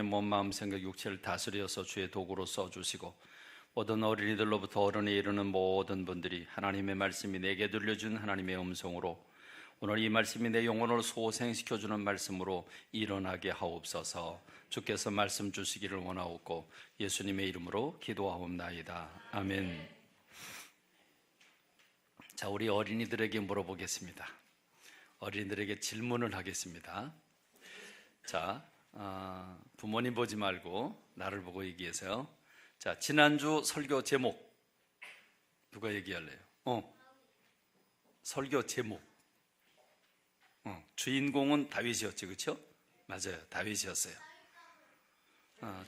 몸, 마음, 생각, 육체를 다스려서 주의 도구로 써주시고 모든 어린이들로부터 어른에 이르는 모든 분들이 하나님의 말씀이 내게 들려준 하나님의 음성으로 오늘 이 말씀이 내 영혼을 소생시켜주는 말씀으로 일어나게 하옵소서. 주께서 말씀 주시기를 원하옵고 예수님의 이름으로 기도하옵나이다. 아멘. 자, 우리 어린이들에게 물어보겠습니다. 어린이들에게 질문을 하겠습니다. 자, 부모님 보지 말고 나를 보고 얘기해서요. 자, 지난주 설교 제목 누가 얘기할래요? 설교 제목. 주인공은 다윗이었지, 그렇죠? 맞아요, 다윗이었어요.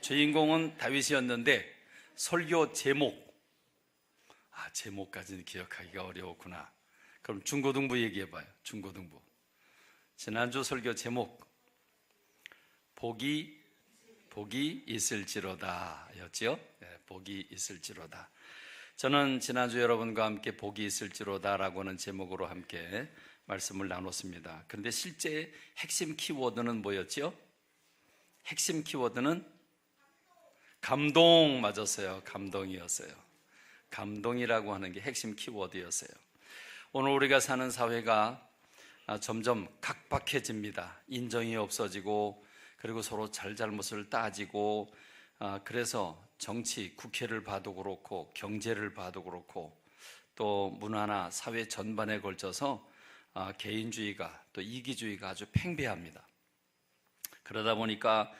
주인공은 다윗이었는데 설교 제목. 제목까지는 기억하기가 어려웠구나. 그럼 중고등부 얘기해봐요. 중고등부. 지난주 설교 제목 복이 있을지로다 였지요? 네, 복이 있을지로다. 저는 지난주 여러분과 함께 복이 있을지로다 라고 하는 제목으로 함께 말씀을 나눴습니다. 그런데 실제 핵심 키워드는 뭐였지요? 핵심 키워드는 감동. 맞았어요. 감동이었어요. 감동이라고 하는 게 핵심 키워드였어요. 오늘 우리가 사는 사회가 점점 각박해집니다. 인정이 없어지고 그리고 서로 잘잘못을 따지고 그래서 정치, 국회를 봐도 그렇고 경제를 봐도 그렇고 또 문화나 사회 전반에 걸쳐서 개인주의가 또 이기주의가 아주 팽배합니다. 그러다 보니까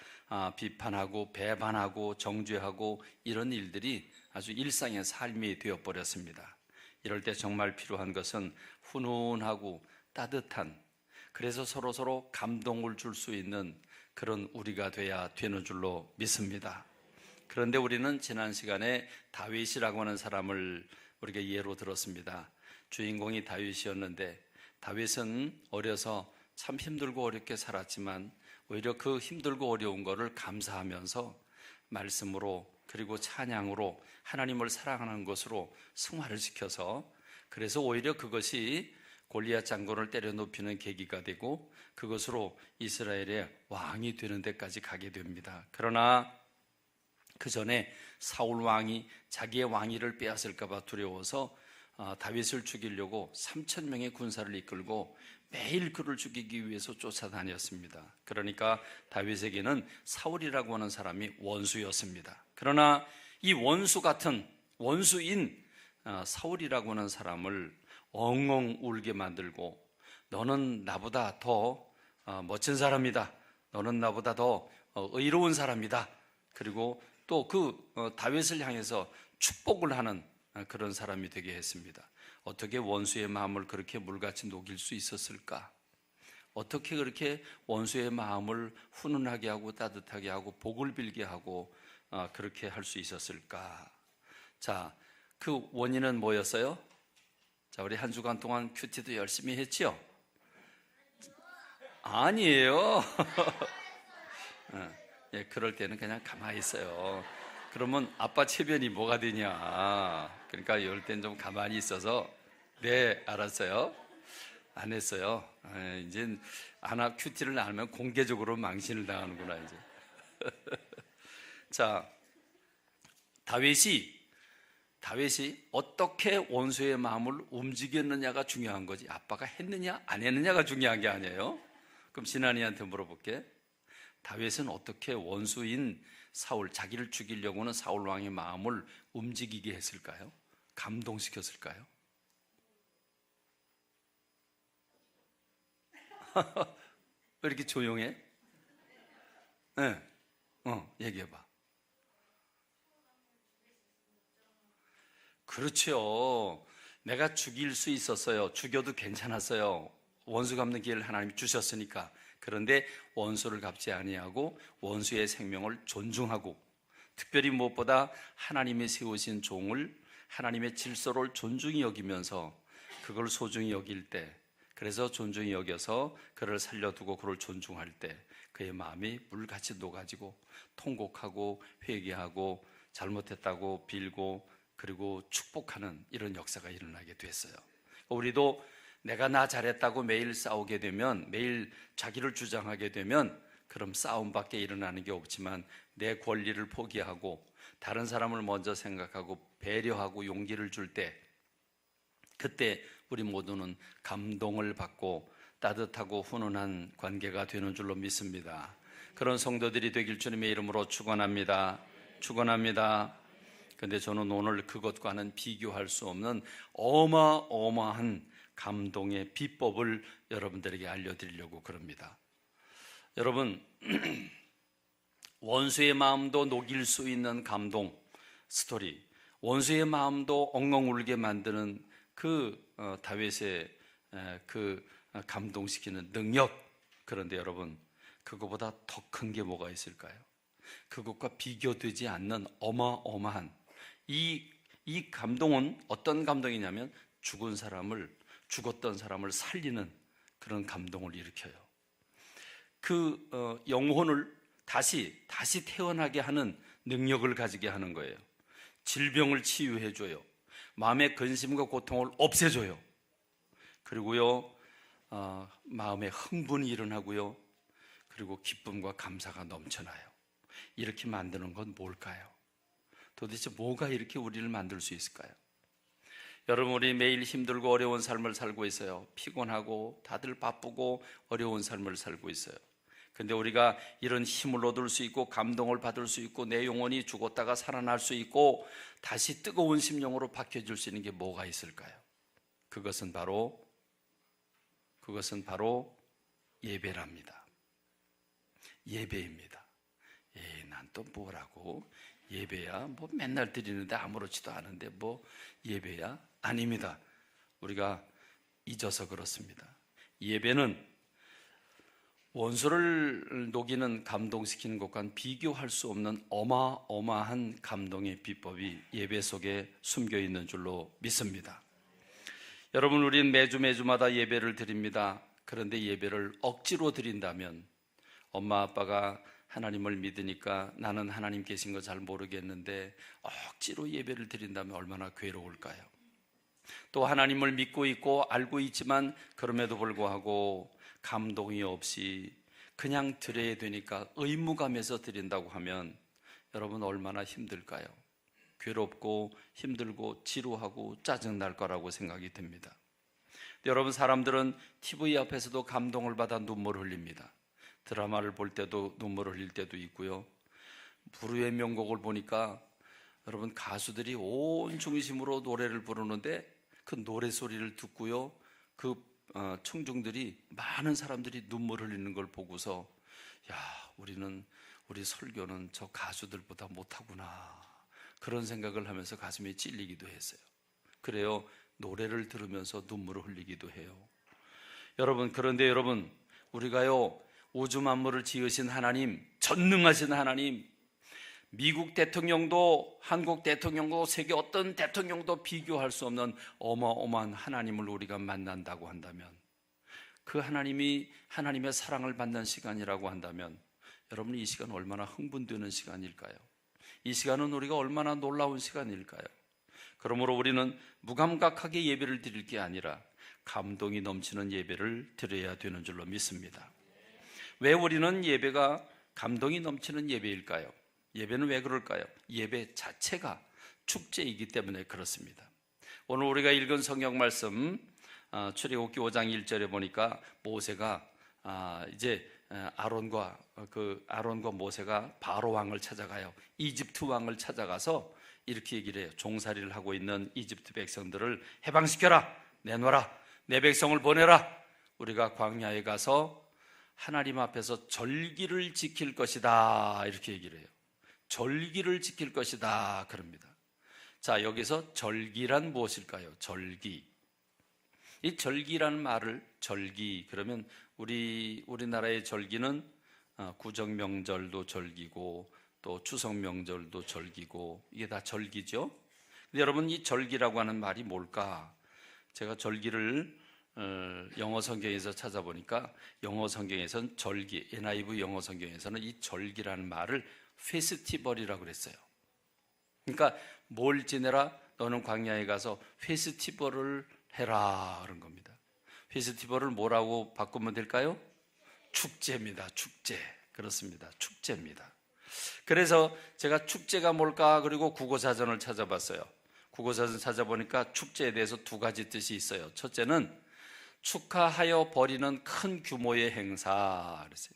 비판하고 배반하고 정죄하고 이런 일들이 아주 일상의 삶이 되어버렸습니다. 이럴 때 정말 필요한 것은 훈훈하고 따뜻한, 그래서 서로 감동을 줄 수 있는 그런 우리가 돼야 되는 줄로 믿습니다. 그런데 우리는 지난 시간에 다윗이라고 하는 사람을 우리가 예로 들었습니다. 주인공이 다윗이었는데 다윗은 어려서 참 힘들고 어렵게 살았지만 오히려 그 힘들고 어려운 거를 감사하면서 말씀으로 그리고 찬양으로 하나님을 사랑하는 것으로 승화를 시켜서, 그래서 오히려 그것이 골리앗 장군을 때려 눕히는 계기가 되고 그것으로 이스라엘의 왕이 되는 데까지 가게 됩니다. 그러나 그 전에 사울 왕이 자기의 왕위를 빼앗을까 봐 두려워서 다윗을 죽이려고 3,000명의 군사를 이끌고 매일 그를 죽이기 위해서 쫓아다녔습니다. 그러니까 다윗에게는 사울이라고 하는 사람이 원수였습니다. 그러나 이 원수 같은 원수인 사울이라고 하는 사람을 엉엉 울게 만들고, 너는 나보다 더 멋진 사람이다, 너는 나보다 더 의로운 사람이다, 그리고 또 그 다윗을 향해서 축복을 하는 그런 사람이 되게 했습니다. 어떻게 원수의 마음을 그렇게 물같이 녹일 수 있었을까? 어떻게 그렇게 원수의 마음을 훈훈하게 하고 따뜻하게 하고 복을 빌게 하고 그렇게 할 수 있었을까? 자, 그 원인은 뭐였어요? 자, 우리 한 주간 동안 큐티도 열심히 했지요? 아니에요. 예, 그럴 때는 그냥 가만히 있어요. 그러면 아빠 체면이 뭐가 되냐? 그러니까 이럴 땐 좀 가만히 있어서, 네, 알았어요. 안 했어요. 이제 큐티를 안 하면 공개적으로 망신을 당하는구나, 이제. 자, 다윗이 어떻게 원수의 마음을 움직였느냐가 중요한 거지, 아빠가 했느냐 안 했느냐가 중요한 게 아니에요. 그럼 진한이한테 물어볼게. 다윗은 어떻게 원수인 사울, 자기를 죽이려고 하는 사울 왕의 마음을 움직이게 했을까요? 감동시켰을까요? 왜 이렇게 조용해? 네. 얘기해봐. 그렇죠. 내가 죽일 수 있었어요. 죽여도 괜찮았어요. 원수 갚는 기회를 하나님이 주셨으니까. 그런데 원수를 갚지 아니하고 원수의 생명을 존중하고, 특별히 무엇보다 하나님이 세우신 종을, 하나님의 질서를 존중히 여기면서 그걸 소중히 여길 때, 그래서 존중히 여겨서 그를 살려두고 그를 존중할 때 그의 마음이 물같이 녹아지고 통곡하고 회개하고 잘못했다고 빌고 그리고 축복하는 이런 역사가 일어나게 됐어요. 우리도 내가 나 잘했다고 매일 싸우게 되면, 매일 자기를 주장하게 되면 그럼 싸움밖에 일어나는 게 없지만 내 권리를 포기하고 다른 사람을 먼저 생각하고 배려하고 용기를 줄 때, 그때 우리 모두는 감동을 받고 따뜻하고 훈훈한 관계가 되는 줄로 믿습니다. 그런 성도들이 되길 주님의 이름으로 축원합니다. 축원합니다. 근데 저는 오늘 그것과는 비교할 수 없는 어마어마한 감동의 비법을 여러분들에게 알려드리려고 그럽니다. 여러분, 원수의 마음도 녹일 수 있는 감동 스토리, 원수의 마음도 엉엉 울게 만드는 다윗의 그 감동시키는 능력. 그런데 여러분, 그거보다 더 큰 게 뭐가 있을까요? 그것과 비교되지 않는 어마어마한 이 감동은 어떤 감동이냐면 죽었던 사람을 살리는 그런 감동을 일으켜요. 영혼을 다시 태어나게 하는 능력을 가지게 하는 거예요. 질병을 치유해줘요. 마음의 근심과 고통을 없애줘요. 그리고요, 마음에 흥분이 일어나고요. 그리고 기쁨과 감사가 넘쳐나요. 이렇게 만드는 건 뭘까요? 도대체 뭐가 이렇게 우리를 만들 수 있을까요? 여러분, 우리 매일 힘들고 어려운 삶을 살고 있어요. 피곤하고 다들 바쁘고 어려운 삶을 살고 있어요. 근데 우리가 이런 힘을 얻을 수 있고 감동을 받을 수 있고 내 영혼이 죽었다가 살아날 수 있고 다시 뜨거운 심령으로 바뀌어질 수 있는 게 뭐가 있을까요? 그것은 바로 예배랍니다. 예배입니다. 난 또 뭐라고? 예배야? 뭐 맨날 드리는데 아무렇지도 않은데 뭐 예배야? 아닙니다. 우리가 잊어서 그렇습니다. 예배는 원수를 녹이는 감동시키는 것과는 비교할 수 없는 어마어마한 감동의 비법이 예배 속에 숨겨 있는 줄로 믿습니다. 여러분, 우리는 매주마다 예배를 드립니다. 그런데 예배를 억지로 드린다면, 엄마 아빠가 하나님을 믿으니까 나는 하나님 계신 거 잘 모르겠는데 억지로 예배를 드린다면 얼마나 괴로울까요? 또 하나님을 믿고 있고 알고 있지만 그럼에도 불구하고 감동이 없이 그냥 드려야 되니까 의무감에서 드린다고 하면 여러분 얼마나 힘들까요? 괴롭고 힘들고 지루하고 짜증날 거라고 생각이 듭니다. 여러분, 사람들은 TV 앞에서도 감동을 받아 눈물을 흘립니다. 드라마를 볼 때도 눈물을 흘릴 때도 있고요. 불후의 명곡을 보니까 여러분, 가수들이 온 중심으로 노래를 부르는데 그 노래 소리를 듣고요, 청중들이, 많은 사람들이 눈물 흘리는 걸 보고서 우리 설교는 저 가수들보다 못하구나, 그런 생각을 하면서 가슴이 찔리기도 했어요. 그래요, 노래를 들으면서 눈물을 흘리기도 해요. 그런데 여러분, 우리가요, 우주 만물을 지으신 하나님, 전능하신 하나님, 미국 대통령도, 한국 대통령도, 세계 어떤 대통령도 비교할 수 없는 어마어마한 하나님을 우리가 만난다고 한다면, 그 하나님이 하나님의 사랑을 받는 시간이라고 한다면 여러분, 이 시간 얼마나 흥분되는 시간일까요? 이 시간은 우리가 얼마나 놀라운 시간일까요? 그러므로 우리는 무감각하게 예배를 드릴 게 아니라 감동이 넘치는 예배를 드려야 되는 줄로 믿습니다. 왜 우리는 예배가 감동이 넘치는 예배일까요? 예배는 왜 그럴까요? 예배 자체가 축제이기 때문에 그렇습니다. 오늘 우리가 읽은 성경 말씀, 출애굽기 5장 1절에 보니까 모세가 아론과 모세가 바로 왕을 찾아가요. 이집트 왕을 찾아가서 이렇게 얘기를 해요. 종살이를 하고 있는 이집트 백성들을 해방시켜라, 내놔라, 내 백성을 보내라. 우리가 광야에 가서 하나님 앞에서 절기를 지킬 것이다, 이렇게 얘기를 해요. 절기를 지킬 것이다, 그럽니다. 자, 여기서 절기란 무엇일까요? 절기. 이 절기라는 말을, 절기 그러면 우리나라의 절기는 구정명절도 절기고 또 추석명절도 절기고, 이게 다 절기죠. 근데 여러분, 이 절기라고 하는 말이 뭘까? 제가 절기를 영어 성경에서 찾아보니까 영어 성경에서는 절기, NIV 영어 성경에서는 이 절기라는 말을 페스티벌이라고 그랬어요. 그러니까 뭘 지내라? 너는 광야에 가서 페스티벌을 해라, 그런 겁니다. 페스티벌을 뭐라고 바꾸면 될까요? 축제입니다. 축제. 그렇습니다. 축제입니다. 그래서 제가 축제가 뭘까 그리고 국어사전을 찾아봤어요. 국어사전 찾아보니까 축제에 대해서 두 가지 뜻이 있어요. 첫째는 축하하여 벌이는 큰 규모의 행사 그랬어요.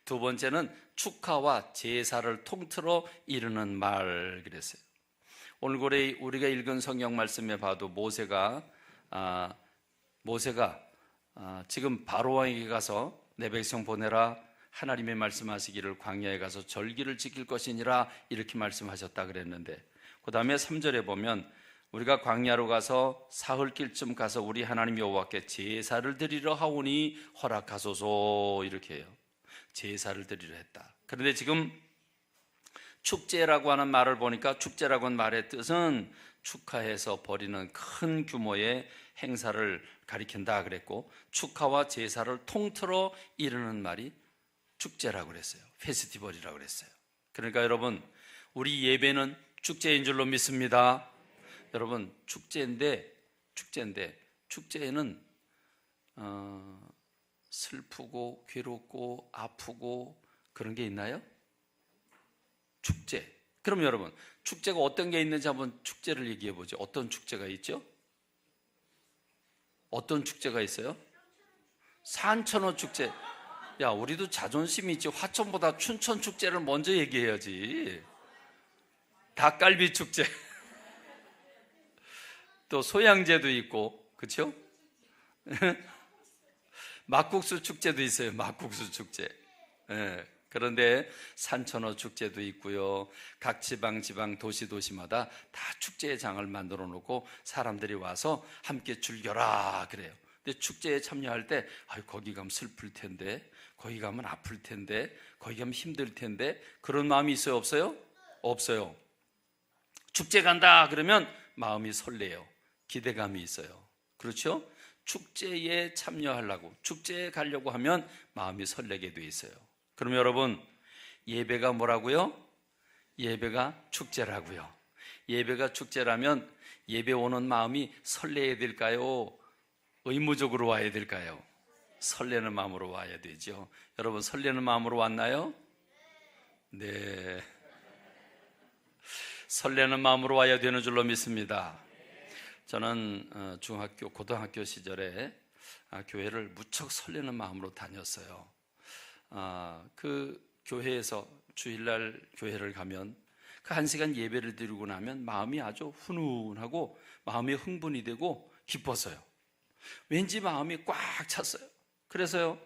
두 번째는 축하와 제사를 통틀어 이루는 말 그랬어요. 오늘 우리가 읽은 성경 말씀에 봐도 모세가 지금 바로 왕에게 가서 내 백성 보내라, 하나님의 말씀하시기를 광야에 가서 절기를 지킬 것이니라 이렇게 말씀하셨다 그랬는데, 그 다음에 3절에 보면 우리가 광야로 가서 사흘길쯤 가서 우리 하나님 여호와께 제사를 드리러 하오니 허락하소서 이렇게 해요. 제사를 드리려 했다. 그런데 지금 축제라고 하는 말을 보니까 축제라고 하는 말의 뜻은 축하해서 벌이는 큰 규모의 행사를 가리킨다 그랬고, 축하와 제사를 통틀어 이루는 말이 축제라고 그랬어요. 페스티벌이라고 그랬어요. 그러니까 여러분, 우리 예배는 축제인 줄로 믿습니다. 여러분, 축제인데 축제에는 슬프고 괴롭고 아프고 그런 게 있나요? 축제. 그럼 여러분, 축제가 어떤 게 있는지 한번 축제를 얘기해 보죠. 어떤 축제가 있죠? 어떤 축제가 있어요? 산천어 축제. 야, 우리도 자존심이 있지. 화천보다 춘천 축제를 먼저 얘기해야지. 닭갈비 축제. 또 소양제도 있고, 그렇죠? 막국수 축제도 있어요. 막국수 축제. 네. 그런데 산천어 축제도 있고요. 각 지방 도시마다 다 축제의 장을 만들어 놓고 사람들이 와서 함께 즐겨라 그래요. 근데 축제에 참여할 때 거기 가면 슬플 텐데, 거기 가면 아플 텐데, 거기 가면 힘들 텐데, 그런 마음이 있어요, 없어요? 없어요. 축제 간다 그러면 마음이 설레요. 기대감이 있어요. 그렇죠? 축제에 참여하려고, 축제에 가려고 하면 마음이 설레게 돼 있어요. 그럼 여러분, 예배가 뭐라고요? 예배가 축제라고요. 예배가 축제라면 예배 오는 마음이 설레야 될까요? 의무적으로 와야 될까요? 설레는 마음으로 와야 되죠. 여러분, 설레는 마음으로 왔나요? 네. 설레는 마음으로 와야 되는 줄로 믿습니다. 저는 중학교, 고등학교 시절에 교회를 무척 설레는 마음으로 다녔어요. 그 교회에서 주일날 교회를 가면 그 1시간 예배를 드리고 나면 마음이 아주 훈훈하고 마음이 흥분이 되고 기뻤어요. 왠지 마음이 꽉 찼어요. 그래서요,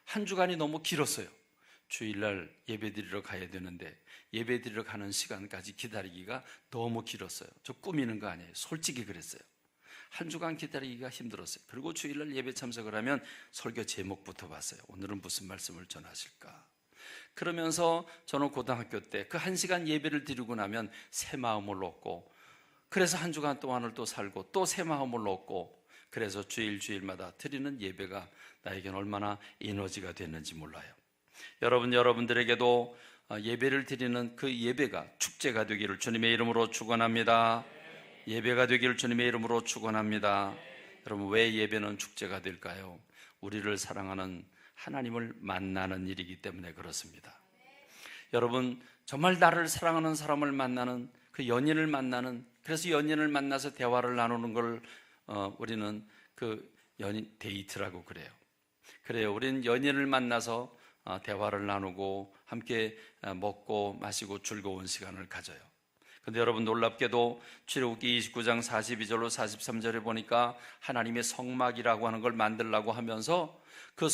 한 주간이 너무 길었어요. 주일날 예배 드리러 가야 되는데 예배 드리러 가는 시간까지 기다리기가 너무 길었어요. 저 꾸미는 거 아니에요. 솔직히 그랬어요. 한 주간 기다리기가 힘들었어요. 그리고 주일날 예배 참석을 하면 설교 제목부터 봤어요. 오늘은 무슨 말씀을 전하실까? 그러면서 저는 고등학교 때 그 1시간 예배를 드리고 나면 새 마음을 얻고, 그래서 한 주간 동안을 또 살고 또 새 마음을 얻고, 그래서 주일마다 드리는 예배가 나에겐 얼마나 에너지가 됐는지 몰라요. 여러분들에게도 예배를 드리는 그 예배가 축제가 되기를 주님의 이름으로 축원합니다. 예배가 되기를 주님의 이름으로 축원합니다. 여러분, 왜 예배는 축제가 될까요? 우리를 사랑하는 하나님을 만나는 일이기 때문에 그렇습니다. 여러분, 정말 나를 사랑하는 사람을 만나는, 그 연인을 만나는, 그래서 연인을 만나서 대화를 나누는 걸 우리는 그 연인 데이트라고 그래요. 우리는 연인을 만나서 대화를 나누고 함께 먹고 마시고 즐거운 시간을 가져요. 근데 여러분, 놀랍게도 출애굽기 29장 42절로 43절에 보니까 하나님의 성막이라고 하는 걸 만들라고 하면서 그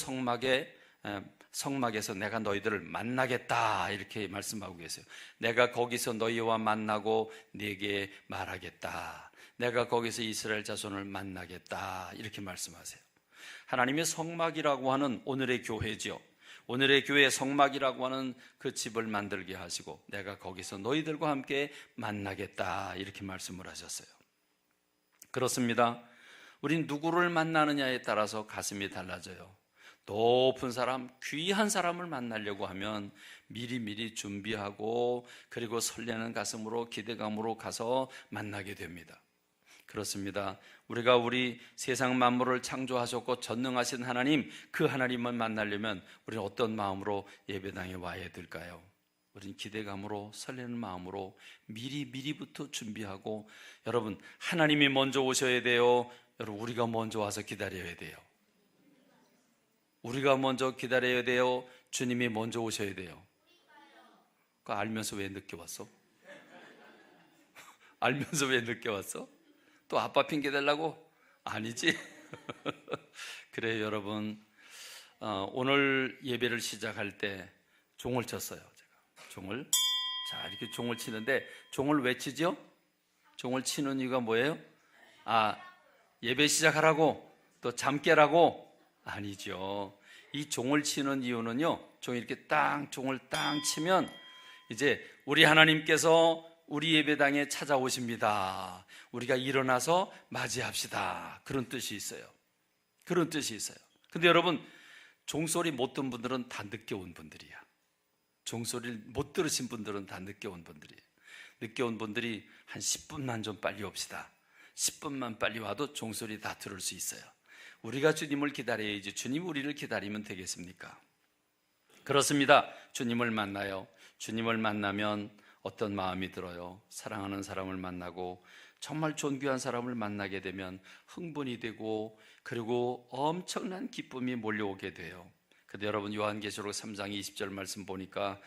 성막에서 내가 너희들을 만나겠다 이렇게 말씀하고 계세요. 내가 거기서 너희와 만나고 네게 말하겠다. 내가 거기서 이스라엘 자손을 만나겠다 이렇게 말씀하세요. 하나님의 성막이라고 하는 오늘의 교회죠. 오늘의 교회의 성막이라고 하는 그 집을 만들게 하시고 내가 거기서 너희들과 함께 만나겠다 이렇게 말씀을 하셨어요. 그렇습니다. 우린 누구를 만나느냐에 따라서 가슴이 달라져요. 높은 사람, 귀한 사람을 만나려고 하면 미리미리 준비하고 그리고 설레는 가슴으로 기대감으로 가서 만나게 됩니다. 그렇습니다. 우리가 우리 세상 만물을 창조하셨고 전능하신 하나님, 그 하나님만 만나려면 우리는 어떤 마음으로 예배당에 와야 될까요? 우리는 기대감으로, 설레는 마음으로 미리부터 준비하고, 여러분, 하나님이 먼저 오셔야 돼요? 여러분, 우리가 먼저 와서 기다려야 돼요? 우리가 먼저 기다려야 돼요? 주님이 먼저 오셔야 돼요? 그거 알면서 왜 늦게 왔어? 알면서 왜 늦게 왔어? 또 아빠 핑계 대려고? 아니지? 그래요, 여러분. 오늘 예배를 시작할 때 종을 쳤어요. 제가 종을. 자, 이렇게 종을 치는데, 종을 왜 치죠? 종을 치는 이유가 뭐예요? 예배 시작하라고? 또 잠 깨라고? 아니죠. 이 종을 치는 이유는요, 종이 이렇게 종을 땅 치면 이제 우리 하나님께서 우리 예배당에 찾아오십니다. 우리가 일어나서 맞이합시다. 그런 뜻이 있어요. 그런 뜻이 있어요. 근데 여러분, 종소리 못 듣는 분들은 다 늦게 온 분들이야. 종소리를 못 들으신 분들은 다 늦게 온 분들이에요. 늦게 온 분들이 한 10분만 좀 빨리 옵시다. 10분만 빨리 와도 종소리 다 들을 수 있어요. 우리가 주님을 기다려야지 주님 우리를 기다리면 되겠습니까? 그렇습니다. 주님을 만나요. 주님을 만나면 어떤 마음이 들어요? 사랑하는 사람을 만나고 정말 존귀한 사람을 만나게 되면 흥분이 되고, 그리고 엄청난 기쁨이 몰려오게 돼요. 근데 여러분, 요한계시록 3장 20절 말씀 보니까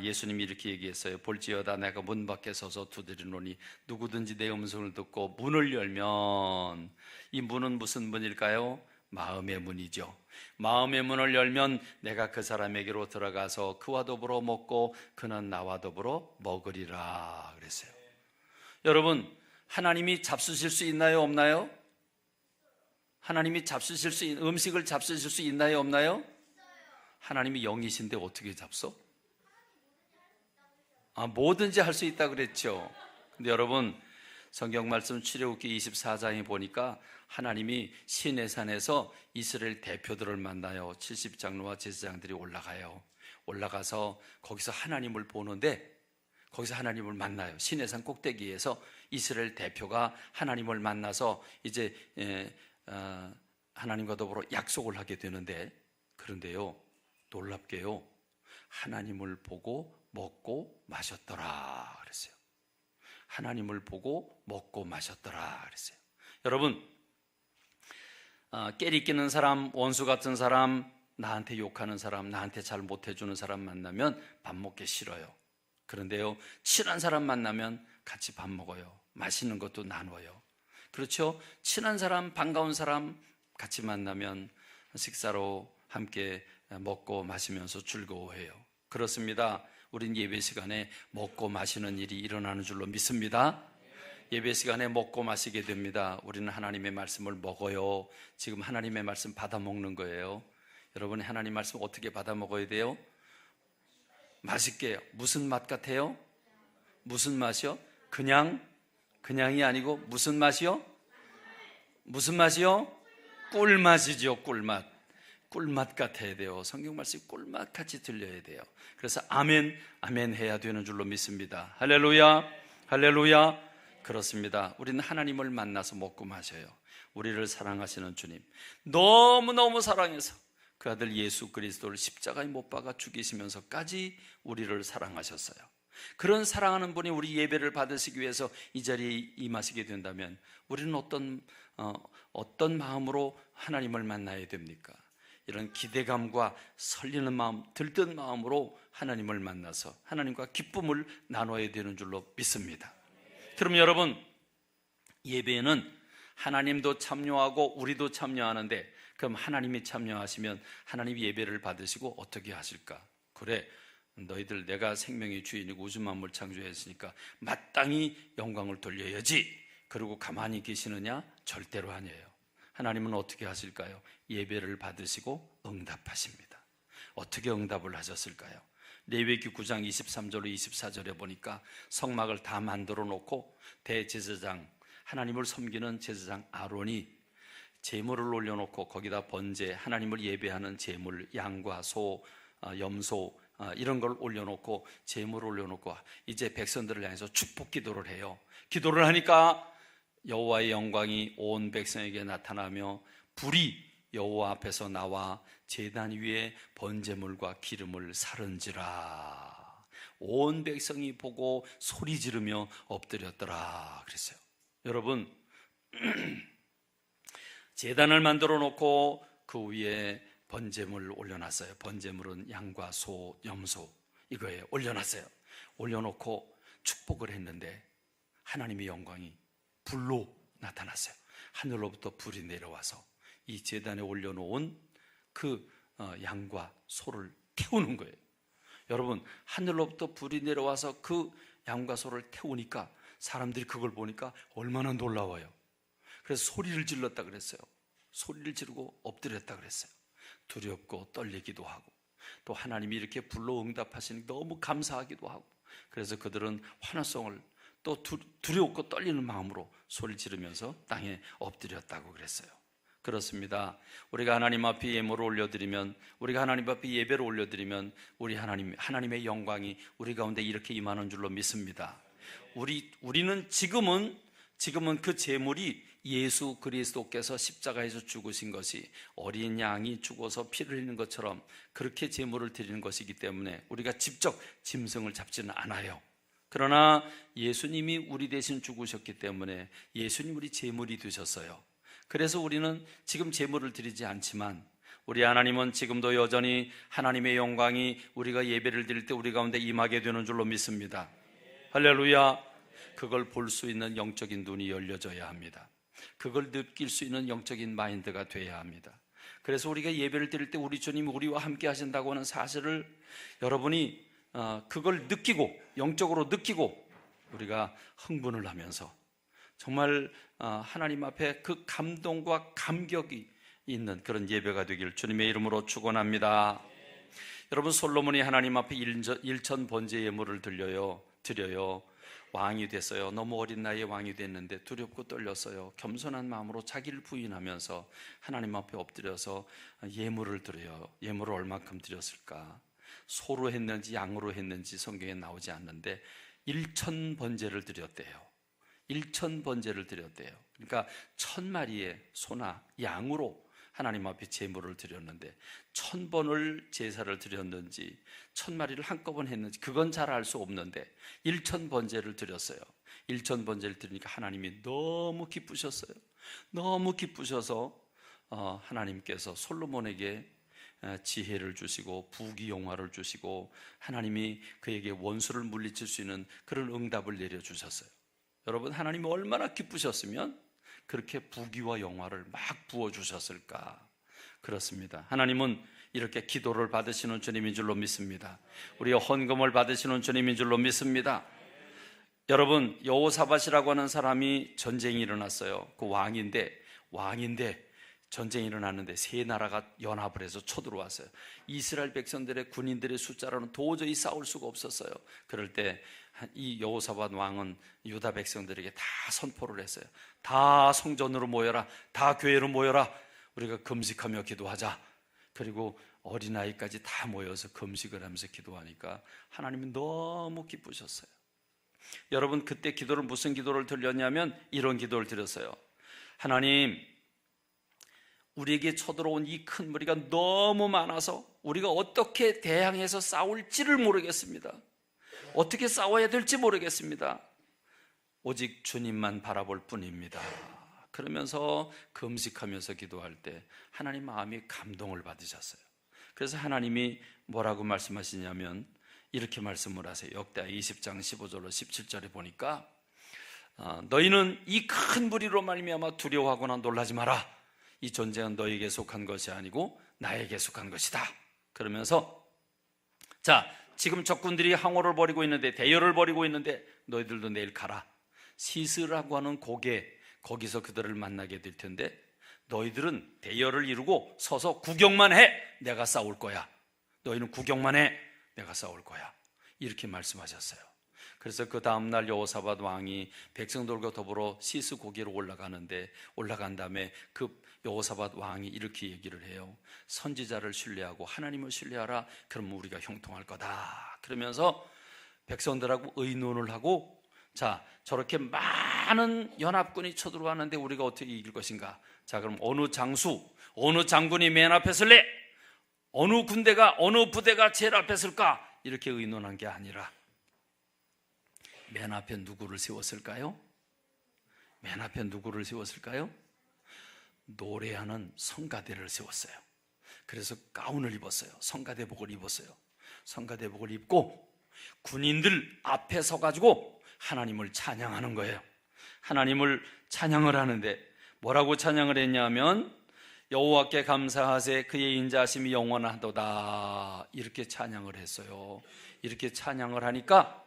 예수님이 이렇게 얘기했어요. 볼지어다 내가 문 밖에 서서 두드리노니 누구든지 내 음성을 듣고 문을 열면, 이 문은 무슨 문일까요? 마음의 문이죠. 마음의 문을 열면 내가 그 사람에게로 들어가서 그와 더불어 먹고 그는 나와 더불어 먹으리라 그랬어요. 여러분, 하나님이 잡수실 수 있나요, 없나요? 하나님이 잡수실 수 있는 음식을 잡수실 수 있나요, 없나요? 하나님이 영이신데 어떻게 잡숴? 뭐든지 할 수 있다 그랬죠. 근데 여러분, 성경 말씀 출애굽기 24장에 보니까 하나님이 시내산에서 이스라엘 대표들을 만나요. 70장로와 제사장들이 올라가요. 올라가서 거기서 하나님을 보는데, 거기서 하나님을 만나요. 시내산 꼭대기에서 이스라엘 대표가 하나님을 만나서 이제 하나님과 더불어 약속을 하게 되는데, 그런데요, 놀랍게요, 하나님을 보고 먹고 마셨더라 그랬어요. 하나님을 보고 먹고 마셨더라 그랬어요. 여러분, 깨리 끼는 사람, 원수 같은 사람, 나한테 욕하는 사람, 나한테 잘 못해주는 사람 만나면 밥 먹기 싫어요. 그런데요, 친한 사람 만나면 같이 밥 먹어요. 맛있는 것도 나눠요. 그렇죠? 친한 사람, 반가운 사람 같이 만나면 식사로 함께 먹고 마시면서 즐거워해요. 그렇습니다. 우린 예배 시간에 먹고 마시는 일이 일어나는 줄로 믿습니다. 예배 시간에 먹고 마시게 됩니다. 우리는 하나님의 말씀을 먹어요. 지금 하나님의 말씀 받아 먹는 거예요. 여러분, 하나님 말씀 어떻게 받아 먹어야 돼요? 맛있게. 무슨 맛 같아요? 무슨 맛이요? 그냥이 아니고 무슨 맛이요? 무슨 맛이요? 꿀맛이죠. 꿀맛 같아야 돼요. 성경 말씀이 꿀맛 같이 들려야 돼요. 그래서 아멘 해야 되는 줄로 믿습니다. 할렐루야, 할렐루야. 그렇습니다. 우리는 하나님을 만나서 먹고 마셔요. 우리를 사랑하시는 주님, 너무너무 사랑해서 그 아들 예수 그리스도를 십자가에 못 박아 죽이시면서까지 우리를 사랑하셨어요. 그런 사랑하는 분이 우리 예배를 받으시기 위해서 이 자리에 임하시게 된다면 우리는 어떤 마음으로 하나님을 만나야 됩니까? 이런 기대감과 설리는 마음, 들뜬 마음으로 하나님을 만나서 하나님과 기쁨을 나눠야 되는 줄로 믿습니다. 그럼 여러분, 예배에는 하나님도 참여하고 우리도 참여하는데, 그럼 하나님이 참여하시면 하나님이 예배를 받으시고 어떻게 하실까? 그래, 너희들 내가 생명의 주인이고 우주 만물 창조했으니까 마땅히 영광을 돌려야지. 그리고 가만히 계시느냐? 절대로 아니에요. 하나님은 어떻게 하실까요? 예배를 받으시고 응답하십니다. 어떻게 응답을 하셨을까요? 레위기 9장 23절로 24절에 보니까 성막을 다 만들어 놓고 대제사장, 하나님을 섬기는 제사장 아론이 제물을 올려놓고 거기다 번제, 하나님을 예배하는 제물, 양과 소, 염소 이런 걸 올려놓고 제물을 올려놓고 이제 백성들을 향해서 축복 기도를 해요. 기도를 하니까 여호와의 영광이 온 백성에게 나타나며 불이 여호와 앞에서 나와 제단 위에 번제물과 기름을 사른지라. 온 백성이 보고 소리 지르며 엎드렸더라 그랬어요. 여러분, 제단을 만들어 놓고 그 위에 번제물을 올려놨어요. 번제물은 양과 소, 염소 이거에 올려놨어요. 올려놓고 축복을 했는데 하나님의 영광이 불로 나타났어요. 하늘로부터 불이 내려와서 이 제단에 올려놓은 그 양과 소를 태우는 거예요. 여러분, 하늘로부터 불이 내려와서 그 양과 소를 태우니까 사람들이 그걸 보니까 얼마나 놀라워요. 그래서 소리를 질렀다 그랬어요. 소리를 지르고 엎드렸다 그랬어요. 두렵고 떨리기도 하고 또 하나님이 이렇게 불로 응답하시니 너무 감사하기도 하고, 그래서 그들은 환호성을 또 두렵고 떨리는 마음으로 소리를 지르면서 땅에 엎드렸다고 그랬어요. 그렇습니다. 우리가 하나님 앞에 예물을 올려드리면, 우리가 하나님 앞에 예배를 올려드리면 우리 하나님의 영광이 우리 가운데 이렇게 임하는 줄로 믿습니다. 우리는 지금은 그 제물이 예수 그리스도께서 십자가에서 죽으신 것이 어린 양이 죽어서 피를 흘리는 것처럼 그렇게 제물을 드리는 것이기 때문에 우리가 직접 짐승을 잡지는 않아요. 그러나 예수님이 우리 대신 죽으셨기 때문에 예수님 우리 제물이 되셨어요. 그래서 우리는 지금 제물을 드리지 않지만 우리 하나님은 지금도 여전히 하나님의 영광이 우리가 예배를 드릴 때 우리 가운데 임하게 되는 줄로 믿습니다. 할렐루야. 그걸 볼 수 있는 영적인 눈이 열려져야 합니다. 그걸 느낄 수 있는 영적인 마인드가 돼야 합니다. 그래서 우리가 예배를 드릴 때 우리 주님이 우리와 함께 하신다고 하는 사실을 여러분이 그걸 느끼고, 영적으로 느끼고 우리가 흥분을 하면서 정말 하나님 앞에 그 감동과 감격이 있는 그런 예배가 되길 주님의 이름으로 축원합니다. 여러분, 솔로몬이 하나님 앞에 일천 번제 예물을 드려요. 왕이 됐어요. 너무 어린 나이에 왕이 됐는데 두렵고 떨렸어요. 겸손한 마음으로 자기를 부인하면서 하나님 앞에 엎드려서 예물을 드려요. 예물을 얼마큼 드렸을까? 소로 했는지 양으로 했는지 성경에 나오지 않는데 1천 번제를 드렸대요. 1천 번제를 드렸대요. 그러니까 1000마리의 소나 양으로 하나님 앞에 제물을 드렸는데 1000번을 제사를 드렸는지 1000마리를 한꺼번에 했는지 그건 잘 알 수 없는데 1천 번제를 드렸어요. 1천 번제를 드리니까 하나님이 너무 기쁘셨어요. 너무 기쁘셔서 하나님께서 솔로몬에게 지혜를 주시고 부귀영화를 주시고 하나님이 그에게 원수를 물리칠 수 있는 그런 응답을 내려주셨어요. 여러분, 하나님이 얼마나 기쁘셨으면 그렇게 부귀와 영화를 막 부어주셨을까? 그렇습니다. 하나님은 이렇게 기도를 받으시는 주님인 줄로 믿습니다. 우리의 헌금을 받으시는 주님인 줄로 믿습니다. 여러분, 여호사밧이라고 하는 사람이 전쟁이 일어났어요. 그 왕인데 전쟁이 일어났는데 세 나라가 연합을 해서 쳐들어왔어요. 이스라엘 백성들의 군인들의 숫자로는 도저히 싸울 수가 없었어요. 그럴 때 이 여호사밧 왕은 유다 백성들에게 다 선포를 했어요. 다 성전으로 모여라. 다 교회로 모여라. 우리가 금식하며 기도하자. 그리고 어린아이까지 다 모여서 금식을 하면서 기도하니까 하나님은 너무 기쁘셨어요. 여러분, 그때 기도를 무슨 기도를 드렸냐면 이런 기도를 드렸어요. 하나님, 우리에게 쳐들어온 이 큰 무리가 너무 많아서 우리가 어떻게 대항해서 싸울지를 모르겠습니다. 어떻게 싸워야 될지 모르겠습니다. 오직 주님만 바라볼 뿐입니다. 그러면서 금식하면서 기도할 때 하나님 마음이 감동을 받으셨어요. 그래서 하나님이 뭐라고 말씀하시냐면 이렇게 말씀을 하세요. 역대하 20장 15절로 17절에 보니까 너희는 이 큰 무리로 말미암아 두려워하거나 놀라지 마라. 이 전쟁은 너에게 속한 것이 아니고 나에게 속한 것이다. 그러면서 자, 지금 적군들이 항오를 벌이고 있는데, 대열을 벌이고 있는데 너희들도 내일 가라. 시스라고 하는 고개, 거기서 그들을 만나게 될 텐데 너희들은 대열을 이루고 서서 구경만 해. 내가 싸울 거야. 너희는 구경만 해. 내가 싸울 거야. 이렇게 말씀하셨어요. 그래서 그 다음날 여호사밧 왕이 백성들과 더불어 시스 고개로 올라간 다음에 그 여호사밧 왕이 이렇게 얘기를 해요. 선지자를 신뢰하고 하나님을 신뢰하라. 그러면 우리가 형통할 거다. 그러면서 백성들하고 의논을 하고, 자, 저렇게 많은 연합군이 쳐들어왔는데 우리가 어떻게 이길 것인가? 자, 그럼 어느 장수, 어느 장군이 맨 앞에 설래? 어느 군대가, 어느 부대가 제일 앞에 설까? 이렇게 의논한 게 아니라 맨 앞에 누구를 세웠을까요? 맨 앞에 누구를 세웠을까요? 노래하는 성가대를 세웠어요. 그래서 가운을 입었어요. 성가대복을 입었어요. 성가대복을 입고 군인들 앞에 서가지고 하나님을 찬양하는 거예요. 하나님을 찬양을 하는데 뭐라고 찬양을 했냐면 여호와께 감사하세 그의 인자하심이 영원하도다, 이렇게 찬양을 했어요. 이렇게 찬양을 하니까,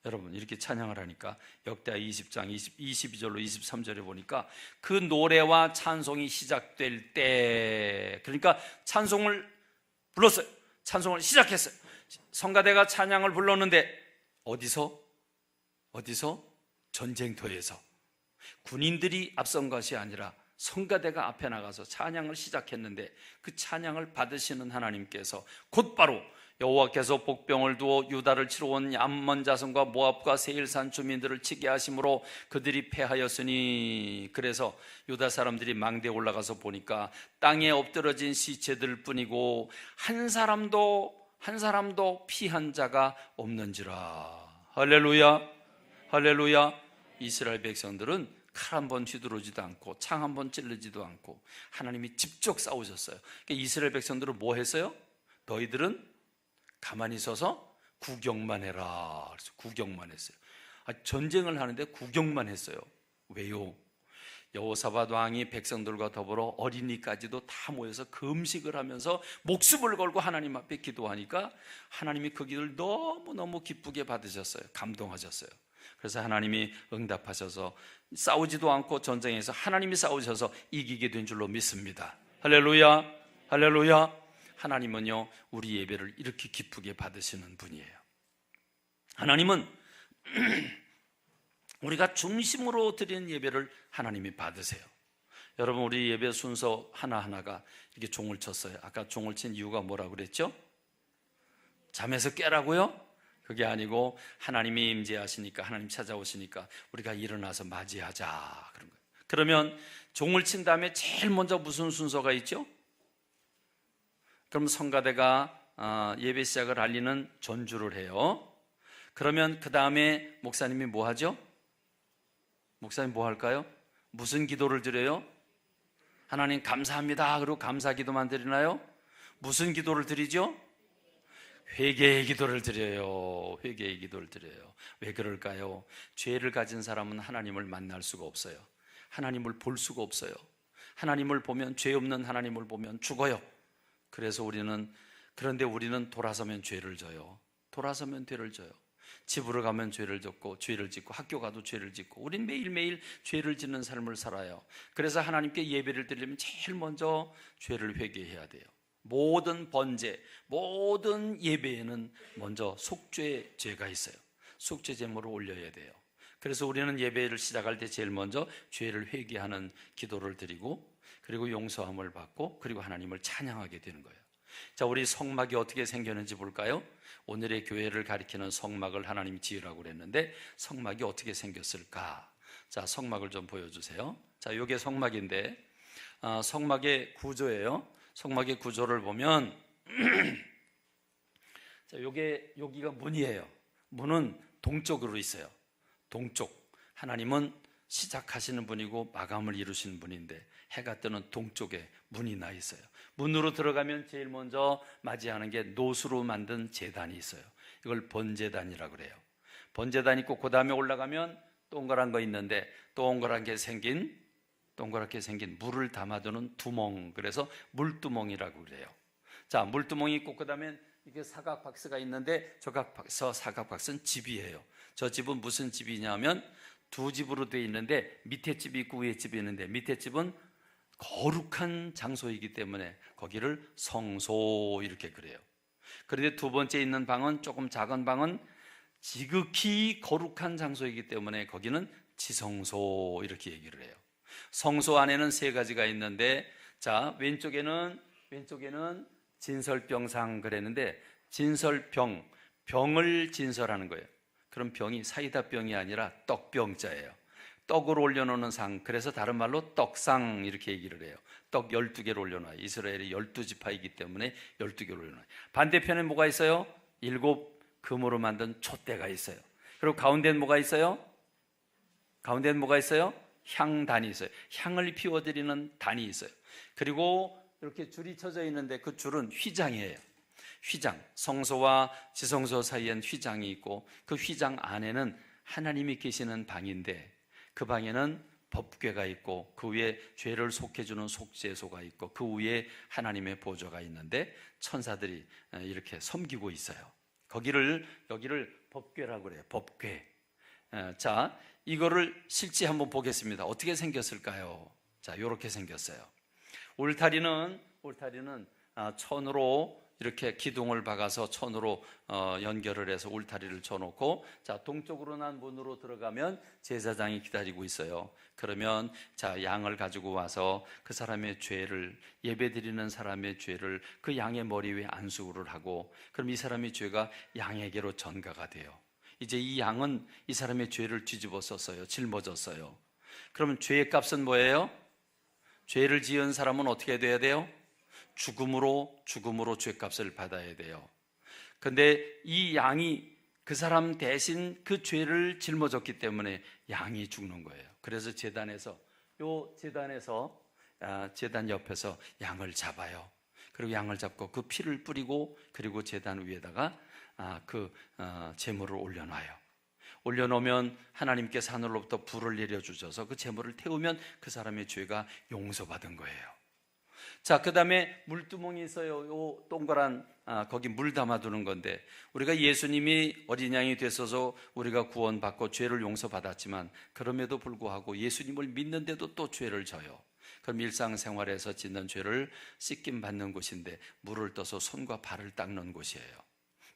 여러분, 이렇게 찬양을 하니까 역대하 20장 22절로 23절에 보니까 그 노래와 찬송이 시작될 때, 그러니까 찬송을 불렀어요. 찬송을 시작했어요. 성가대가 찬양을 불렀는데 어디서? 전쟁터에서. 군인들이 앞선 것이 아니라 성가대가 앞에 나가서 찬양을 시작했는데 그 찬양을 받으시는 하나님께서 곧바로 여호와께서 복병을 두어 유다를 치러 온 암몬 자손과 모압과 세일산 주민들을 치게 하심으로 그들이 패하였으니, 그래서 유다 사람들이 망대에 올라가서 보니까 땅에 엎드러진 시체들 뿐이고 한 사람도 피한 자가 없는지라. 할렐루야, 할렐루야. 이스라엘 백성들은 칼 한 번 휘두르지도 않고 창 한 번 찔르지도 않고 하나님이 직접 싸우셨어요. 그러니까 이스라엘 백성들은 뭐 했어요? 너희들은 가만히 서서 구경만 해라. 그래서 구경만 했어요. 전쟁을 하는데 구경만 했어요. 왜요? 여호사밧 왕이 백성들과 더불어 어린이까지도 다 모여서 금식을 하면서 목숨을 걸고 하나님 앞에 기도하니까 하나님이 그 기도를 너무너무 기쁘게 받으셨어요. 감동하셨어요. 그래서 하나님이 응답하셔서 싸우지도 않고 전쟁에서 하나님이 싸우셔서 이기게 된 줄로 믿습니다. 할렐루야, 할렐루야. 하나님은요, 우리 예배를 이렇게 기쁘게 받으시는 분이에요. 하나님은 우리가 중심으로 드리는 예배를 하나님이 받으세요. 여러분, 우리 예배 순서 하나하나가 이렇게 종을 쳤어요. 아까 종을 친 이유가 뭐라고 그랬죠? 잠에서 깨라고요? 그게 아니고 하나님이 임재하시니까, 하나님 찾아오시니까 우리가 일어나서 맞이하자, 그런 거예요. 그러면 종을 친 다음에 제일 먼저 무슨 순서가 있죠? 그럼 성가대가 예배 시작을 알리는 전주를 해요. 그러면 그 다음에 목사님이 뭐 하죠? 목사님 뭐 할까요? 무슨 기도를 드려요? 하나님 감사합니다. 그리고 감사 기도만 드리나요? 무슨 기도를 드리죠? 회개의 기도를 드려요. 회개의 기도를 드려요. 왜 그럴까요? 죄를 가진 사람은 하나님을 만날 수가 없어요. 하나님을 볼 수가 없어요. 하나님을 보면, 죄 없는 하나님을 보면 죽어요. 그래서 그런데 우리는 돌아서면 죄를 져요. 돌아서면 죄를 져요. 집으로 가면 죄를 짓고, 학교 가도 죄를 짓고, 우린 매일매일 죄를 짓는 삶을 살아요. 그래서 하나님께 예배를 드리려면 제일 먼저 죄를 회개해야 돼요. 모든 번제, 모든 예배에는 먼저 속죄 죄가 있어요. 속죄 제물을 올려야 돼요. 그래서 우리는 예배를 시작할 때 제일 먼저 죄를 회개하는 기도를 드리고, 그리고 용서함을 받고, 그리고 하나님을 찬양하게 되는 거예요. 자, 우리 성막이 어떻게 생겼는지 볼까요? 오늘의 교회를 가리키는 성막을 하나님이 지으라고 그랬는데 성막이 어떻게 생겼을까? 자, 성막을 좀 보여주세요. 자, 이게 성막인데 성막의 구조예요. 성막의 구조를 보면 자, 여기가 문이에요. 문은 동쪽으로 있어요. 동쪽. 하나님은 시작하시는 분이고 마감을 이루시는 분인데 해가 뜨는 동쪽에 문이 나 있어요. 문으로 들어가면 제일 먼저 맞이하는 게 노수로 만든 제단이 있어요. 이걸 번제단이라고 그래요. 번제단 있고 그 다음에 올라가면 동그란 거 있는데 동그랗게 생긴 물을 담아두는 두멍, 그래서 물두멍이라고 그래요. 자, 물두멍이 있고 그 다음에 이게 사각박스가 있는데 저 사각박스는 집이에요. 저 집은 무슨 집이냐면 두 집으로 되어 있는데 밑에 집이 있고 위에 집이 있는데 밑에 집은 거룩한 장소이기 때문에 거기를 성소 이렇게 그래요. 그런데 두 번째 있는 방은 조금 작은 방은 지극히 거룩한 장소이기 때문에 거기는 지성소 이렇게 얘기를 해요. 성소 안에는 세 가지가 있는데, 자, 왼쪽에는 진설병상 그랬는데 병을 진설하는 거예요. 그럼 병이 사이다 병이 아니라 떡병자예요. 떡을 올려놓는 상, 그래서 다른 말로 떡상 이렇게 얘기를 해요. 떡 12개를 올려놔요. 이스라엘이 12지파이기 때문에 12개를 올려놔요. 반대편에 뭐가 있어요? 7 금으로 만든 촛대가 있어요. 그리고 가운데는 뭐가 있어요? 가운데는 뭐가 있어요? 향단이 있어요. 향을 피워드리는 단이 있어요. 그리고 이렇게 줄이 쳐져 있는데 그 줄은 휘장이에요. 휘장, 성소와 지성소 사이엔 휘장이 있고 그 휘장 안에는 하나님이 계시는 방인데 그 방에는 법궤가 있고 그 위에 죄를 속해주는 속죄소가 있고 그 위에 하나님의 보좌가 있는데 천사들이 이렇게 섬기고 있어요. 여기를 법궤라고 그래요. 법궤. 자, 이거를 실제 한번 보겠습니다. 어떻게 생겼을까요? 자, 이렇게 생겼어요. 울타리는 천으로 이렇게 기둥을 박아서 천으로 연결을 해서 울타리를 쳐놓고, 자, 동쪽으로 난 문으로 들어가면 제사장이 기다리고 있어요. 그러면 자, 양을 가지고 와서 그 사람의 죄를, 예배드리는 사람의 죄를 그 양의 머리 위에 안수를 하고, 그럼 이 사람의 죄가 양에게로 전가가 돼요. 이제 이 양은 이 사람의 죄를 뒤집어 썼어요. 짊어졌어요. 그러면 죄의 값은 뭐예요? 죄를 지은 사람은 어떻게 돼야 돼요? 죽음으로 죄값을 받아야 돼요. 근데 이 양이 그 사람 대신 그 죄를 짊어졌기 때문에 양이 죽는 거예요. 그래서 재단 옆에서 양을 잡아요. 그리고 양을 잡고 그 피를 뿌리고, 그리고 재단 위에다가 제물을 올려놔요. 올려놓으면 하나님께서 하늘로부터 불을 내려주셔서 그 제물을 태우면 그 사람의 죄가 용서받은 거예요. 자, 그 다음에 물두멍이 있어요. 요 동그란 거기 물 담아두는 건데, 우리가 예수님이 어린 양이 되셔서 우리가 구원받고 죄를 용서받았지만 그럼에도 불구하고 예수님을 믿는데도 또 죄를 져요. 그럼 일상생활에서 짓는 죄를 씻김 받는 곳인데 물을 떠서 손과 발을 닦는 곳이에요.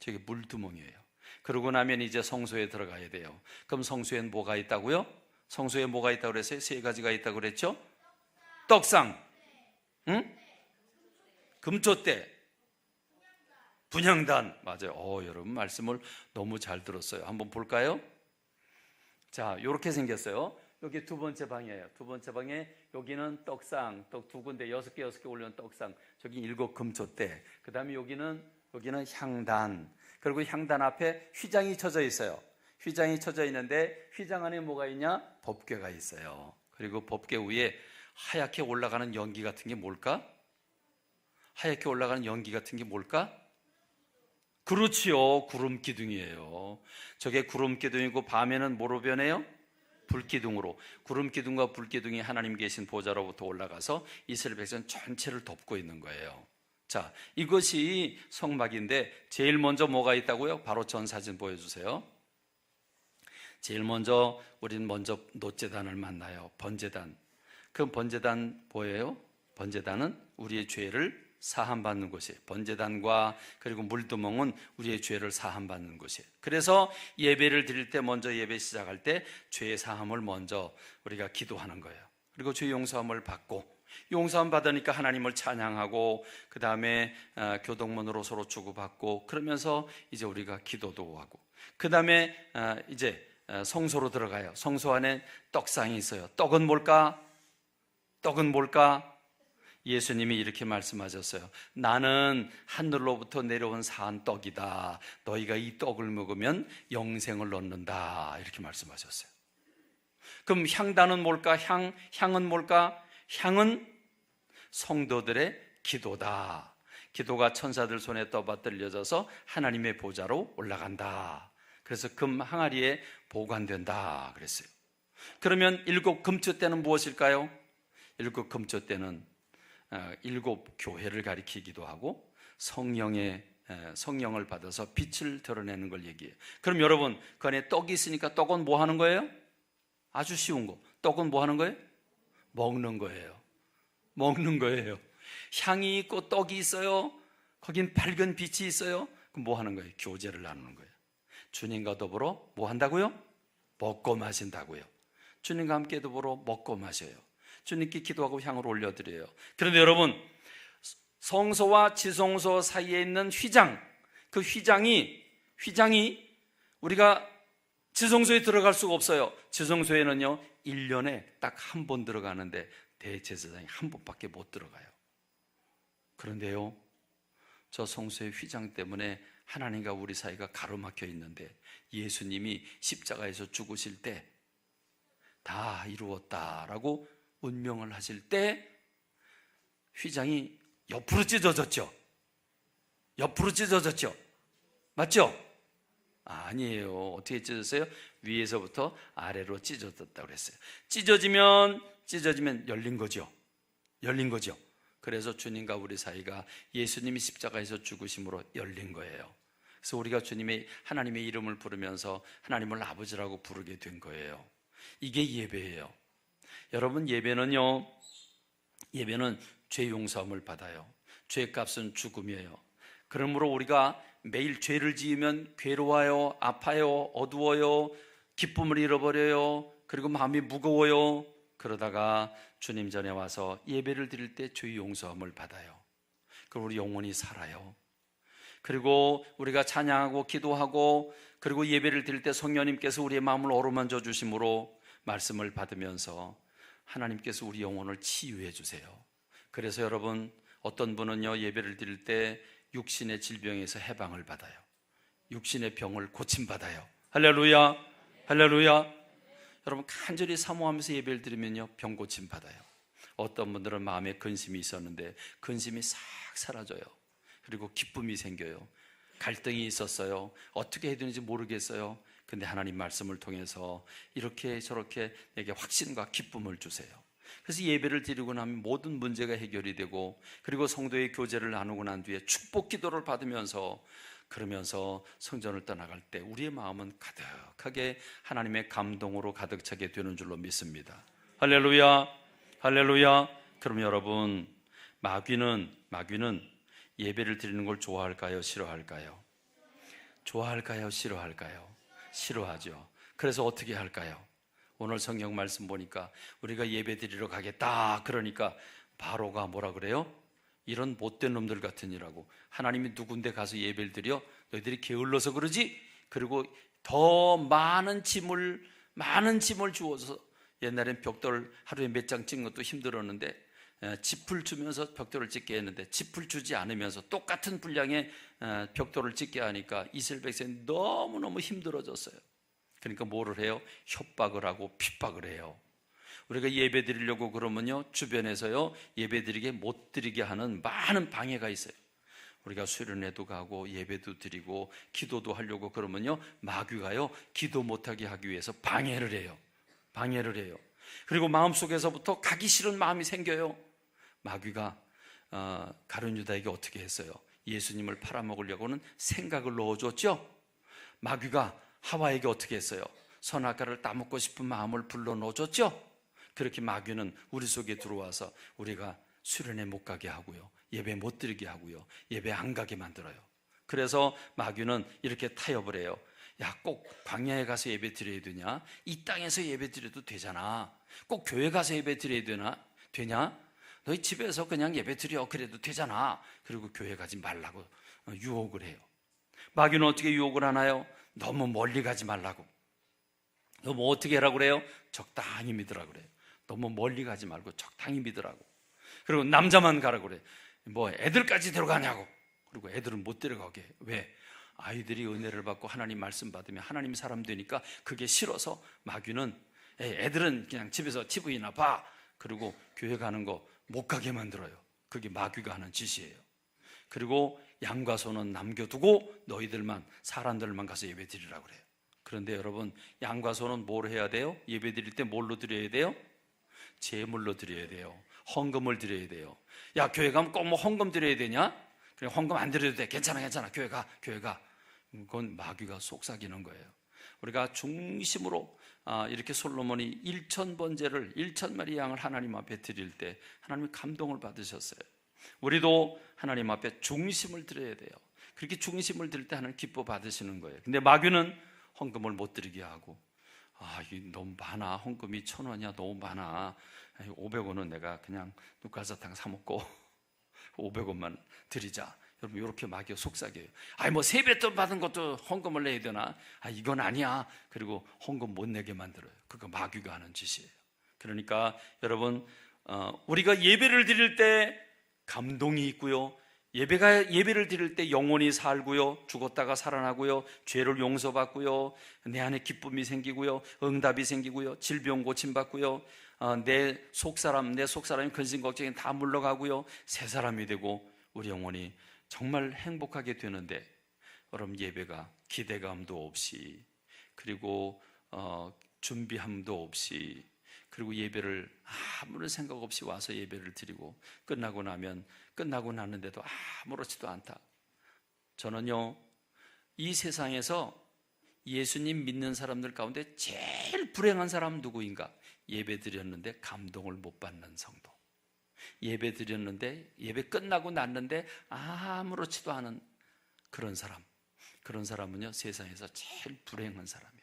저게 물두멍이에요. 그러고 나면 이제 성소에 들어가야 돼요. 그럼 성소엔 뭐가 있다고요? 성소에 뭐가 있다고 그랬어요? 3가지가 있다고 그랬죠? 떡상, 응? 금촛대, 분향단. 맞아요. 여러분 말씀을 너무 잘 들었어요. 한번 볼까요? 자, 이렇게 생겼어요. 여기 두 번째 방이에요. 두 번째 방에 여기는 떡상, 떡 2군데 6개 올려놓은 떡상, 저기 7 금촛대. 그 다음에 여기는 향단. 그리고 향단 앞에 휘장이 쳐져 있어요. 휘장이 쳐져 있는데 휘장 안에 뭐가 있냐? 법궤가 있어요. 그리고 법궤 위에 하얗게 올라가는 연기 같은 게 뭘까? 하얗게 올라가는 연기 같은 게 뭘까? 그렇지요. 구름 기둥이에요. 저게 구름 기둥이고 밤에는 뭐로 변해요? 불기둥으로. 구름 기둥과 불 기둥이 하나님 계신 보좌로부터 올라가서 이스라엘 백성 전체를 덮고 있는 거예요. 자, 이것이 성막인데 제일 먼저 뭐가 있다고요? 바로 전 사진 보여주세요. 제일 먼저 우리는 놋제단을 만나요. 번제단. 그 번제단 뭐예요? 번제단은 우리의 죄를 사함받는 곳이에요. 번제단과 그리고 물두멍은 우리의 죄를 사함받는 곳이에요. 그래서 예배를 드릴 때, 먼저 예배 시작할 때 죄의 사함을 먼저 우리가 기도하는 거예요. 그리고 죄 용서함을 받고, 용서함 받으니까 하나님을 찬양하고, 그 다음에 교동문으로 서로 주고받고, 그러면서 이제 우리가 기도도 하고, 그 다음에 이제 성소로 들어가요. 성소 안에 떡상이 있어요. 떡은 뭘까? 예수님이 이렇게 말씀하셨어요. 나는 하늘로부터 내려온 산 떡이다. 너희가 이 떡을 먹으면 영생을 얻는다. 이렇게 말씀하셨어요. 그럼 향단은 뭘까? 향은 뭘까? 향은 성도들의 기도다. 기도가 천사들 손에 떠받들려져서 하나님의 보좌로 올라간다. 그래서 금 항아리에 보관된다 그랬어요. 그러면 7 금초대는 무엇일까요? 7 금초대는 7 교회를 가리키기도 하고 성령을 받아서 빛을 드러내는 걸 얘기해요. 그럼 여러분, 그 안에 떡이 있으니까 떡은 뭐 하는 거예요? 아주 쉬운 거. 떡은 뭐 하는 거예요? 먹는 거예요. 향이 있고 떡이 있어요. 거긴 밝은 빛이 있어요. 그럼 뭐 하는 거예요? 교제를 나누는 거예요. 주님과 더불어 뭐 한다고요? 먹고 마신다고요. 주님과 함께 더불어 먹고 마셔요. 주님께 기도하고 향을 올려드려요. 그런데 여러분, 성소와 지성소 사이에 있는 휘장, 그 휘장이 우리가 지성소에 들어갈 수가 없어요. 지성소에는요 1년에 딱 한 번 들어가는데 대제사장이 한 번밖에 못 들어가요. 그런데요, 저 성소의 휘장 때문에 하나님과 우리 사이가 가로막혀 있는데 예수님이 십자가에서 죽으실 때 다 이루었다라고 운명을 하실 때 휘장이 옆으로 찢어졌죠. 옆으로 찢어졌죠. 맞죠? 아니에요. 어떻게 찢어졌어요? 위에서부터 아래로 찢어졌다고 그랬어요. 찢어지면 열린 거죠. 열린 거죠. 그래서 주님과 우리 사이가 예수님이 십자가에서 죽으심으로 열린 거예요. 그래서 우리가 하나님의 이름을 부르면서 하나님을 아버지라고 부르게 된 거예요. 이게 예배예요. 여러분, 예배는 죄 용서함을 받아요. 죄값은 죽음이에요. 그러므로 우리가 매일 죄를 지으면 괴로워요, 아파요, 어두워요, 기쁨을 잃어버려요, 그리고 마음이 무거워요. 그러다가 주님 전에 와서 예배를 드릴 때 죄 용서함을 받아요. 그리고 우리 영혼이 살아요. 그리고 우리가 찬양하고 기도하고 그리고 예배를 드릴 때 성령님께서 우리의 마음을 어루만져 주심으로 말씀을 받으면서 하나님께서 우리 영혼을 치유해 주세요. 그래서 여러분, 어떤 분은요 예배를 드릴 때 육신의 질병에서 해방을 받아요. 육신의 병을 고침받아요. 할렐루야, 할렐루야. 여러분, 간절히 사모하면서 예배를 드리면요 병 고침 받아요. 어떤 분들은 마음에 근심이 있었는데 근심이 싹 사라져요. 그리고 기쁨이 생겨요. 갈등이 있었어요. 어떻게 해야 되는지 모르겠어요. 근데 하나님 말씀을 통해서 이렇게 저렇게 내게 확신과 기쁨을 주세요. 그래서 예배를 드리고 나면 모든 문제가 해결이 되고, 그리고 성도의 교제를 나누고 난 뒤에 축복 기도를 받으면서 그러면서 성전을 떠나갈 때 우리의 마음은 가득하게 하나님의 감동으로 가득 차게 되는 줄로 믿습니다. 할렐루야, 할렐루야. 그럼 여러분, 마귀는 예배를 드리는 걸 좋아할까요, 싫어할까요? 좋아할까요, 싫어할까요? 싫어하죠. 그래서 어떻게 할까요? 오늘 성경 말씀 보니까 우리가 예배 드리러 가겠다 그러니까 바로가 뭐라 그래요? 이런 못된 놈들 같으니라고. 하나님이 누군데 가서 예배를 드려? 너희들이 게을러서 그러지? 그리고 더 많은 짐을 주어서, 옛날엔 벽돌 하루에 몇 장 찍는 것도 힘들었는데 짚을 주면서 벽돌을 찍게 했는데 짚을 주지 않으면서 똑같은 분량의 벽돌을 찍게 하니까 이스라엘 백성이 너무너무 힘들어졌어요. 그러니까 뭐를 해요? 협박을 하고 핍박을 해요. 우리가 예배 드리려고 그러면요 주변에서요 예배 드리게 못 드리게 하는 많은 방해가 있어요. 우리가 수련회도 가고 예배도 드리고 기도도 하려고 그러면요 마귀가요 기도 못하게 하기 위해서 방해를 해요. 그리고 마음속에서부터 가기 싫은 마음이 생겨요. 마귀가 가룟 유다에게 어떻게 했어요? 예수님을 팔아먹으려고는 생각을 넣어줬죠. 마귀가 하와에게 어떻게 했어요? 선악과를 따먹고 싶은 마음을 불러 넣어줬죠. 그렇게 마귀는 우리 속에 들어와서 우리가 수련회 못 가게 하고요, 예배 못 드리게 하고요, 예배 안 가게 만들어요. 그래서 마귀는 이렇게 타협을 해요. 야, 꼭 광야에 가서 예배 드려야 되냐? 이 땅에서 예배 드려도 되잖아. 꼭 교회 가서 예배 드려야 되냐? 너희 집에서 그냥 예배 드려 그래도 되잖아. 그리고 교회 가지 말라고 유혹을 해요. 마귀는 어떻게 유혹을 하나요? 너무 멀리 가지 말라고. 너무 어떻게 하라고 그래요? 적당히 믿으라고 그래요. 너무 멀리 가지 말고 적당히 믿으라고. 그리고 남자만 가라고 그래요. 뭐 애들까지 데려가냐고. 그리고 애들은 못 데려가게. 왜? 아이들이 은혜를 받고 하나님 말씀 받으면 하나님 사람 되니까 그게 싫어서 마귀는 애들은 그냥 집에서 TV나 봐. 그리고 교회 가는 거 못 가게 만들어요. 그게 마귀가 하는 짓이에요. 그리고 양과 소는 남겨두고 너희들만, 사람들만 가서 예배 드리라고 그래요. 그런데 여러분, 양과 소는 뭘 해야 돼요? 예배 드릴 때 뭘로 드려야 돼요? 제물로 드려야 돼요. 헌금을 드려야 돼요. 야, 교회 가면 꼭 뭐 헌금 드려야 되냐? 그래, 헌금 안 드려도 돼. 괜찮아. 교회 가. 그건 마귀가 속삭이는 거예요. 우리가 중심으로 이렇게 솔로몬이 1,000번제를 1,000마리 양을 하나님 앞에 드릴 때 하나님이 감동을 받으셨어요. 우리도 하나님 앞에 중심을 드려야 돼요. 그렇게 중심을 드릴 때 하나님 기뻐 받으시는 거예요. 근데 마귀는 헌금을 못 드리게 하고, 이게 너무 많아. 헌금이 1,000원이야. 너무 많아. 500원은 내가 그냥 눈가사탕 사 먹고 500원만 드리자. 여러분 이렇게 막여 속삭여요. 뭐 세뱃돈 받은 것도 헌금을 내야 되나? 이건 아니야. 그리고 헌금 못 내게 만들어요. 그거 마귀가 하는 짓이에요. 그러니까 여러분 우리가 예배를 드릴 때 감동이 있고요, 예배를 드릴 때 영혼이 살고요, 죽었다가 살아나고요, 죄를 용서받고요, 내 안에 기쁨이 생기고요, 응답이 생기고요, 질병 고침받고요, 내 속사람이 근심 걱정이 다 물러가고요, 새 사람이 되고 우리 영혼이 정말 행복하게 되는데, 여러분 예배가 기대감도 없이, 그리고 준비함도 없이, 그리고 예배를 아무런 생각 없이 와서 예배를 드리고 끝나고 났는데도 아무렇지도 않다. 저는요, 이 세상에서 예수님 믿는 사람들 가운데 제일 불행한 사람은 누구인가? 예배 드렸는데 감동을 못 받는 성도. 예배 드렸는데 예배 끝나고 났는데 아무렇지도 않은 그런 사람은요, 세상에서 제일 불행한 사람이에요.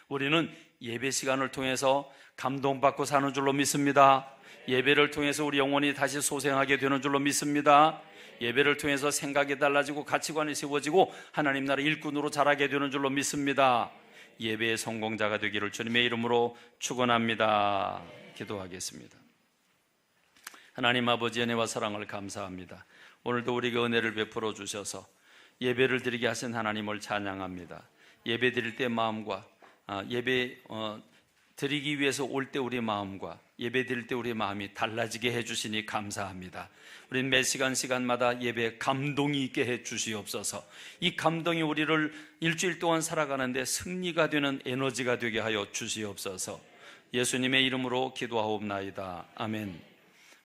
우리는 예배 시간을 통해서 감동받고 사는 줄로 믿습니다. 예배를 통해서 우리 영혼이 다시 소생하게 되는 줄로 믿습니다. 예배를 통해서 생각이 달라지고 가치관이 세워지고 하나님 나라 일꾼으로 자라게 되는 줄로 믿습니다. 예배의 성공자가 되기를 주님의 이름으로 축원합니다. 기도하겠습니다. 하나님 아버지, 은혜와 사랑을 감사합니다. 오늘도 우리에게 은혜를 베풀어 주셔서 예배를 드리게 하신 하나님을 찬양합니다. 예배 드릴 때 마음과 예배 드리기 위해서 올 때 우리 마음과 예배 드릴 때 우리 마음이 달라지게 해주시니 감사합니다. 우린 매 시간마다 예배에 감동이 있게 해주시옵소서. 이 감동이 우리를 일주일 동안 살아가는데 승리가 되는 에너지가 되게 하여 주시옵소서. 예수님의 이름으로 기도하옵나이다. 아멘.